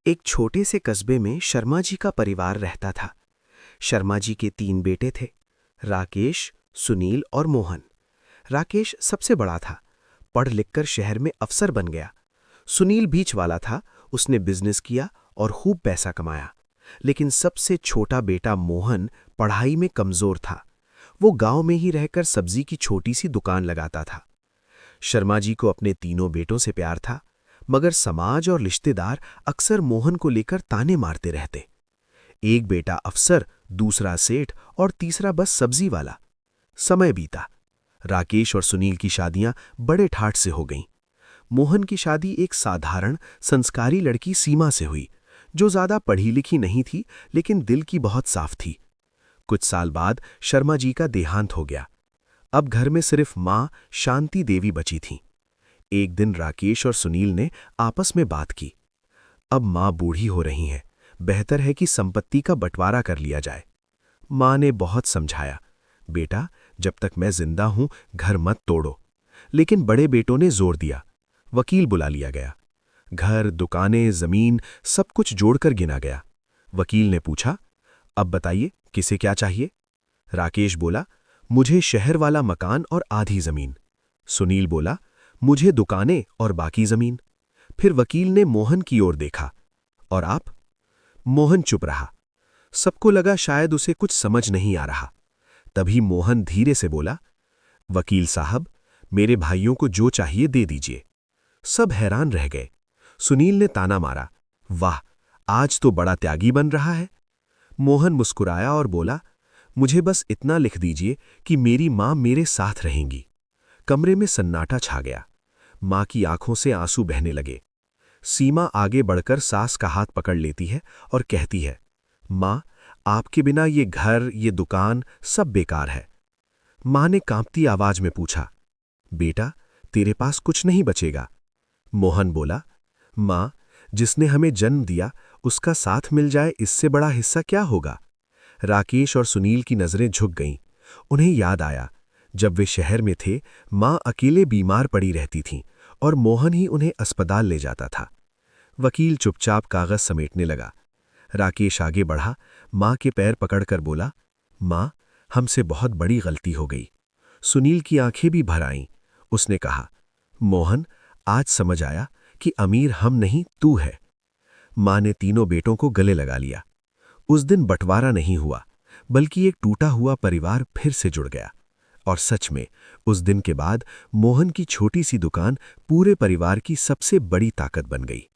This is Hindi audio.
एक छोटे से कस्बे में शर्मा जी का परिवार रहता था। शर्मा जी के 3 बेटे थे, राकेश, सुनील और मोहन। राकेश सबसे बड़ा था, पढ़ लिखकर शहर में अफसर बन गया। सुनील बीच वाला था, उसने बिजनेस किया और खूब पैसा कमाया। लेकिन सबसे छोटा बेटा मोहन पढ़ाई में कमजोर था। वो गांव में ही रहकर सब्जी की छोटी सी दुकान लगाता था। शर्मा जी को अपने तीनों बेटों से प्यार था, मगर समाज और रिश्तेदार अक्सर मोहन को लेकर ताने मारते रहते। एक बेटा अफसर, दूसरा सेठ और तीसरा बस सब्जी वाला। समय बीता। राकेश और सुनील की शादियां बड़े ठाठ से हो गईं। मोहन की शादी एक साधारण संस्कारी लड़की सीमा से हुई, जो ज्यादा पढ़ी लिखी नहीं थी लेकिन दिल की बहुत साफ थी। कुछ साल बाद शर्मा जी का देहांत हो गया। अब घर में सिर्फ मां शांति देवी बची थीं। एक दिन राकेश और सुनील ने आपस में बात की। अब मां बूढ़ी हो रही हैं, बेहतर है कि संपत्ति का बंटवारा कर लिया जाए। मां ने बहुत समझाया, बेटा जब तक मैं जिंदा हूं घर मत तोड़ो। लेकिन बड़े बेटों ने जोर दिया। वकील बुला लिया गया। घर, दुकानें, जमीन सब कुछ जोड़कर गिना गया। वकील ने पूछा, अब बताइए किसे क्या चाहिए? राकेश बोला, मुझे शहर वाला मकान और आधी जमीन। सुनील बोला, मुझे दुकानें और बाकी जमीन। फिर वकील ने मोहन की ओर देखा, और आप? मोहन चुप रहा। सबको लगा शायद उसे कुछ समझ नहीं आ रहा। तभी मोहन धीरे से बोला, वकील साहब, मेरे भाइयों को जो चाहिए दे दीजिए। सब हैरान रह गए। सुनील ने ताना मारा, वाह, आज तो बड़ा त्यागी बन रहा है। मोहन मुस्कुराया और बोला, मुझे बस इतना लिख दीजिए कि मेरी मां मेरे साथ रहेंगी। कमरे में सन्नाटा छा गया। मां की आंखों से आंसू बहने लगे। सीमा आगे बढ़कर सास का हाथ पकड़ लेती है और कहती है, मां, आपके बिना ये घर, ये दुकान सब बेकार है। मां ने कांपती आवाज में पूछा, बेटा तेरे पास कुछ नहीं बचेगा? मोहन बोला, मां, जिसने हमें जन्म दिया उसका साथ मिल जाए इससे बड़ा हिस्सा क्या होगा? राकेश और सुनील की नजरें झुक गईं। उन्हें याद आया, जब वे शहर में थे मां अकेले बीमार पड़ी रहती थीं और मोहन ही उन्हें अस्पताल ले जाता था। वकील चुपचाप कागज समेटने लगा। राकेश आगे बढ़ा, मां के पैर पकड़कर बोला, मां, हमसे बहुत बड़ी गलती हो गई। सुनील की आंखें भी भर आईं। उसने कहा, मोहन, आज समझ आया कि अमीर हम नहीं तू है। मां ने तीनों बेटों को गले लगा लिया। उस दिन बंटवारा नहीं हुआ, बल्कि एक टूटा हुआ परिवार फिर से जुड़ गया। और सच में उस दिन के बाद मोहन की छोटी सी दुकान पूरे परिवार की सबसे बड़ी ताकत बन गई।